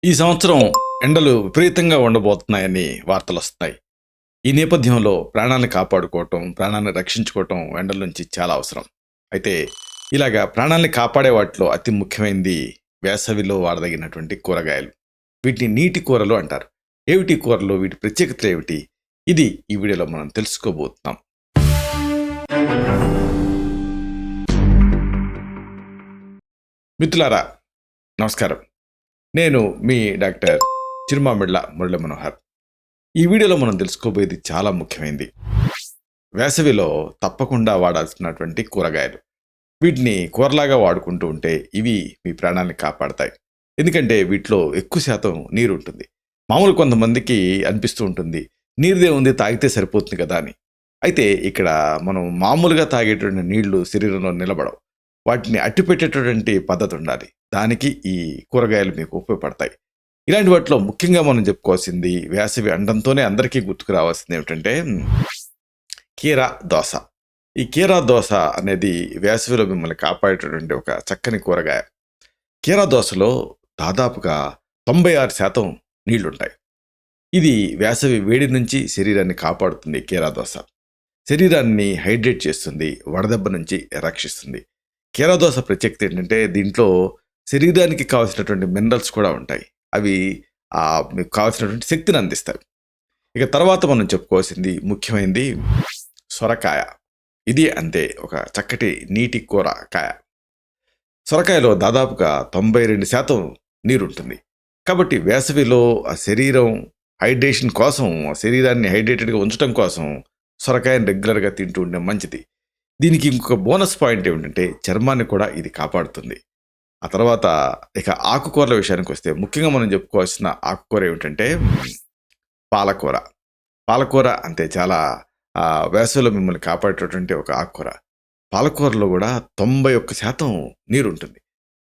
ఈ సంవత్సరం ఎండలు విపరీతంగా ఉండబోతున్నాయని వార్తలొస్తున్నాయి. ఈ నేపథ్యంలో ప్రాణాన్ని కాపాడుకోవటం, ప్రాణాన్ని రక్షించుకోవటం ఎండల నుంచి చాలా అవసరం. అయితే ఇలాగా ప్రాణాల్ని కాపాడే వాటిలో అతి ముఖ్యమైనది వేసవిలో వాడదగినటువంటి కూరగాయలు. వీటిని నీటి కూరలు అంటారు. ఏమిటి కూరలు? వీటి ప్రత్యేకతలేమిటి? ఇది ఈ వీడియోలో మనం తెలుసుకోబోతున్నాం. మిత్రులారా, నమస్కారం. నేను మీ డాక్టర్ చిరుమామిళ్ళ మురళీ మనోహర్. ఈ వీడియోలో మనం తెలుసుకోబోయేది చాలా ముఖ్యమైనది. వేసవిలో తప్పకుండా వాడాల్సినటువంటి కూరగాయలు. వీటిని కూరలాగా వాడుకుంటూ ఉంటే ఇవి మీ ప్రాణాన్ని కాపాడతాయి. ఎందుకంటే వీటిలో ఎక్కువ శాతం నీరు ఉంటుంది. మామూలు కొంతమందికి అనిపిస్తూ ఉంటుంది, నీరుదే ఉంది తాగితే సరిపోతుంది కదా అని. అయితే ఇక్కడ మనం మామూలుగా తాగేటువంటి నీళ్లు శరీరంలో నిలబడవు. వాటిని అట్టిపెట్టేటటువంటి పద్ధతి ఉండాలి. దానికి ఈ కూరగాయలు మీకు ఉపయోగపడతాయి. ఇలాంటి వాటిలో ముఖ్యంగా మనం చెప్పుకోవాల్సింది, వేసవి అండంతోనే అందరికీ గుర్తుకు రావాల్సింది ఏమిటంటే కీరా దోస. ఈ కీరా దోస అనేది వేసవిలో మిమ్మల్ని కాపాడేటటువంటి ఒక చక్కని కూరగాయ. కీరా దోసలో దాదాపుగా 96% నీళ్లుంటాయి. ఇది వేసవి వేడి నుంచి శరీరాన్ని కాపాడుతుంది. కీరా దోస శరీరాన్ని హైడ్రేట్ చేస్తుంది, వడదెబ్బ నుంచి రక్షిస్తుంది. కీరా దోస ప్రత్యేకత ఏంటంటే దీంట్లో శరీరానికి కావాల్సినటువంటి మినరల్స్ కూడా ఉంటాయి. అవి మీకు కావాల్సినటువంటి శక్తిని అందిస్తాయి. ఇక తర్వాత మనం చెప్పుకోవాల్సింది ముఖ్యమైనది సొరకాయ. ఇది అంతే ఒక చక్కటి నీటి కూర కాయ. సొరకాయలో దాదాపుగా 92% నీరు ఉంటుంది. కాబట్టి వేసవిలో ఆ శరీరం హైడ్రేషన్ కోసం, శరీరాన్ని హైడ్రేటెడ్గా ఉంచడం కోసం సొరకాయని రెగ్యులర్గా తింటూ ఉండే మంచిది. దీనికి ఇంకొక బోనస్ పాయింట్ ఏమిటంటే చర్మాన్ని కూడా ఇది కాపాడుతుంది. ఆ తర్వాత ఇక ఆకుకూరల విషయానికి వస్తే ముఖ్యంగా మనం చెప్పుకోవాల్సిన ఆకుకూర ఏమిటంటే పాలకూర. పాలకూర అంతే చాలా వేసవిలో మిమ్మల్ని కాపాడేటటువంటి ఒక ఆకుకూర. పాలకూరలో కూడా 91% నీరు ఉంటుంది.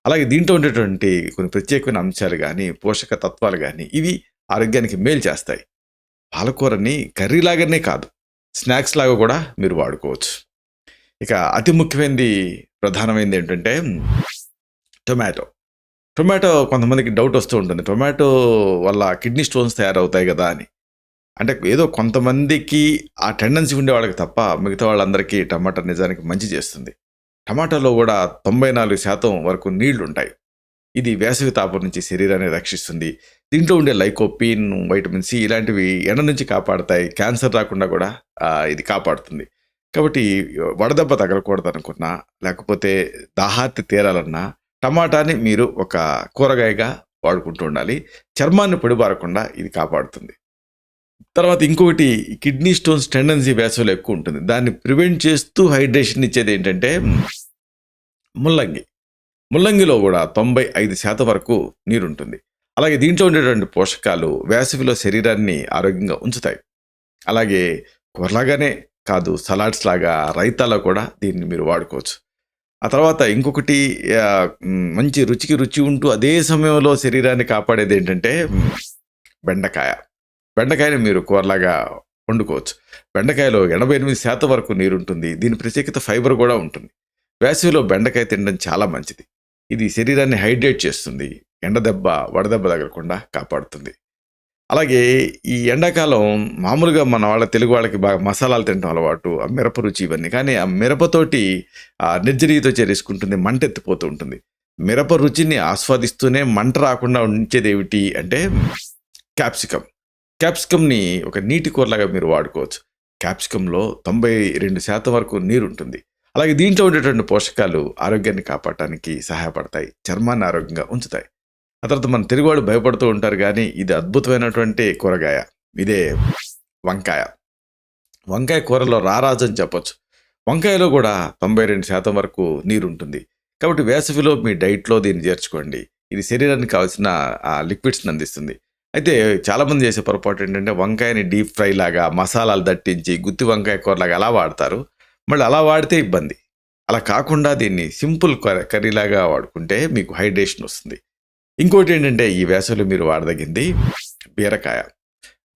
అలాగే దీంట్లో ఉండేటువంటి కొన్ని ప్రత్యేకమైన అంశాలు కానీ, పోషక తత్వాలు కానీ ఇవి ఆరోగ్యానికి మేలు చేస్తాయి. పాలకూరని కర్రీలాగానే కాదు, స్నాక్స్ లాగా కూడా మీరు వాడుకోవచ్చు. ఇక అతి ముఖ్యమైనది, ప్రధానమైనది ఏంటంటే టొమాటో. టొమాటో కొంతమందికి డౌట్ వస్తూ ఉంటుంది, టొమాటో వల్ల కిడ్నీ స్టోన్స్ తయారవుతాయి కదా అని. అంటే ఏదో కొంతమందికి ఆ టెండెన్సీ ఉండే వాళ్ళకి తప్ప మిగతా వాళ్ళందరికీ టమాటా నిజానికి మంచి చేస్తుంది. టమాటాలో కూడా 94% వరకు నీళ్లు ఉంటాయి. ఇది వేసవి తాపం నుంచి శరీరాన్ని రక్షిస్తుంది. దీంట్లో ఉండే లైకోపీన్, వైటమిన్ సి ఇలాంటివి ఎండ నుంచి కాపాడతాయి. క్యాన్సర్ రాకుండా కూడా ఇది కాపాడుతుంది. కాబట్టి వడదెబ్బ తగలకూడదు అనుకున్నా, లేకపోతే దాహార్తి తీరాలన్నా టమాటాని మీరు ఒక కూరగాయగా వాడుకుంటూ ఉండాలి. చర్మాన్ని పొడిబారకుండా ఇది కాపాడుతుంది. తర్వాత ఇంకొకటి, కిడ్నీ స్టోన్స్ టెండెన్సీ వేసవిలో ఎక్కువ ఉంటుంది. దాన్ని ప్రివెంట్ చేస్తూ హైడ్రేషన్ ఇచ్చేది ఏంటంటే ముల్లంగి. ముల్లంగిలో కూడా 95% వరకు నీరుంటుంది. అలాగే దీంట్లో ఉండేటువంటి పోషకాలు వేసవిలో శరీరాన్ని ఆరోగ్యంగా ఉంచుతాయి. అలాగే కూరలాగానే కాదు, సలాడ్స్ లాగా, రైతాలో కూడా దీన్ని మీరు వాడుకోవచ్చు. ఆ తర్వాత ఇంకొకటి, మంచి రుచికి రుచి ఉంటూ అదే సమయంలో శరీరాన్ని కాపాడేది ఏంటంటే బెండకాయ. బెండకాయని మీరు కూరలాగా వండుకోవచ్చు. బెండకాయలో 88% వరకు నీరుంటుంది. దీని ప్రత్యేకత ఫైబర్ కూడా ఉంటుంది. వేసవిలో బెండకాయ తినడం చాలా మంచిది. ఇది శరీరాన్ని హైడ్రేట్ చేస్తుంది, ఎండదెబ్బ, వడదెబ్బ తగలకుండా కాపాడుతుంది. అలాగే ఈ ఎండాకాలం మామూలుగా మన వాళ్ళ తెలుగు వాళ్ళకి బాగా మసాలాలు తినడం అలవాటు, ఆ మిరప రుచి ఇవన్నీ. కానీ ఆ మిరపతోటి నిర్జరీతో చేరేసుకుంటుంది, మంట ఎత్తిపోతూ ఉంటుంది. మిరప రుచిని ఆస్వాదిస్తూనే మంట రాకుండా ఉంచేది ఏమిటి అంటే క్యాప్సికమ్. క్యాప్సికమ్ని ఒక నీటి కూరలాగా మీరు వాడుకోవచ్చు. క్యాప్సికంలో 92% వరకు నీరు ఉంటుంది. అలాగే దీంట్లో ఉండేటువంటి పోషకాలు ఆరోగ్యాన్ని కాపాడటానికి సహాయపడతాయి, చర్మాన్ని ఆరోగ్యంగా ఉంచుతాయి. ఆ తర్వాత మన తెలుగువాళ్ళు భయపడుతూ ఉంటారు, కానీ ఇది అద్భుతమైనటువంటి కూరగాయ. ఇదే వంకాయ. వంకాయ కూరలో రారాజు అని చెప్పొచ్చు. వంకాయలో కూడా 92% వరకు నీరు ఉంటుంది. కాబట్టి వేసవిలో మీ డైట్లో దీన్ని చేర్చుకోండి. ఇది శరీరానికి కావాల్సిన లిక్విడ్స్ని అందిస్తుంది. అయితే చాలామంది చేసే పొరపాటు ఏంటంటే వంకాయని డీప్ ఫ్రై లాగా, మసాలాలు దట్టించి గుత్తి వంకాయ కూరలాగా అలా వాడతారు. మళ్ళీ అలా వాడితే ఇబ్బంది. అలా కాకుండా దీన్ని సింపుల్ కర్రీలాగా వాడుకుంటే మీకు హైడ్రేషన్ వస్తుంది. ఇంకోటి ఏంటంటే ఈ వేసవిలో మీరు వాడదగింది బీరకాయ.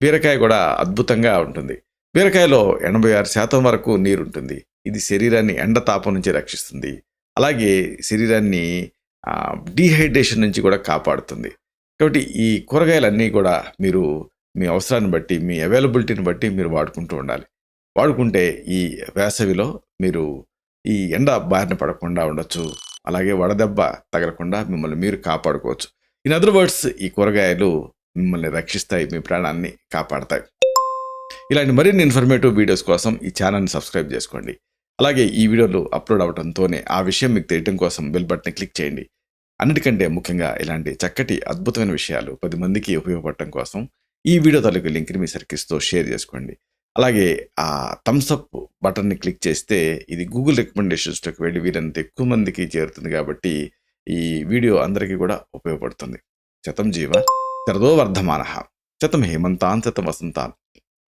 బీరకాయ కూడా అద్భుతంగా ఉంటుంది. బీరకాయలో 86% వరకు నీరు ఉంటుంది. ఇది శరీరాన్ని ఎండ తాపం నుంచి రక్షిస్తుంది. అలాగే శరీరాన్ని డీహైడ్రేషన్ నుంచి కూడా కాపాడుతుంది. కాబట్టి ఈ కూరగాయలన్నీ కూడా మీరు మీ అవసరాన్ని బట్టి, మీ అవైలబిలిటీని బట్టి మీరు వాడుకుంటూ ఉండాలి. వాడుకుంటే ఈ వేసవిలో మీరు ఈ ఎండ బారిన పడకుండా ఉండొచ్చు. అలాగే వడదెబ్బ తగలకుండా మిమ్మల్ని మీరు కాపాడుకోవచ్చు. ఇన్ అదర్ వర్డ్స్, ఈ కూరగాయలు మిమ్మల్ని రక్షిస్తాయి, మీ ప్రాణాన్ని కాపాడతాయి. ఇలాంటి మరిన్ని ఇన్ఫర్మేటివ్ వీడియోస్ కోసం ఈ ఛానల్ని సబ్స్క్రైబ్ చేసుకోండి. అలాగే ఈ వీడియోలు అప్లోడ్ అవడంతోనే ఆ విషయం మీకు తెలియడం కోసం బెల్ బటన్ క్లిక్ చేయండి. అన్నిటికంటే ముఖ్యంగా ఇలాంటి చక్కటి అద్భుతమైన విషయాలు 10 మందికి ఉపయోగపడటం కోసం ఈ వీడియో తాలూకు లింక్ని మీ సర్కిల్స్తో షేర్ చేసుకోండి. అలాగే ఆ థమ్స్ అప్ బటన్ని క్లిక్ చేస్తే ఇది గూగుల్ రికమెండేషన్స్లోకి వెళ్ళి వీరంత ఎక్కువ మందికి చేరుతుంది. కాబట్టి ఈ వీడియో అందరికీ కూడా ఉపయోగపడుతుంది. శతం జీవ శరదో వర్ధమాన, శతం హేమంతాన్ శతం వసంతాన్,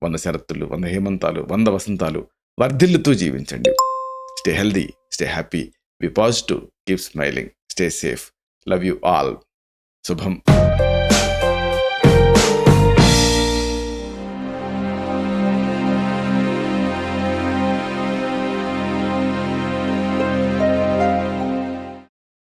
100 శరత్తులు, 100 హేమంతాలు, 100 వసంతాలు వర్ధిల్లుతూ జీవించండి. Stay healthy, stay happy, be positive, keep smiling, stay safe. Love you all. శుభం.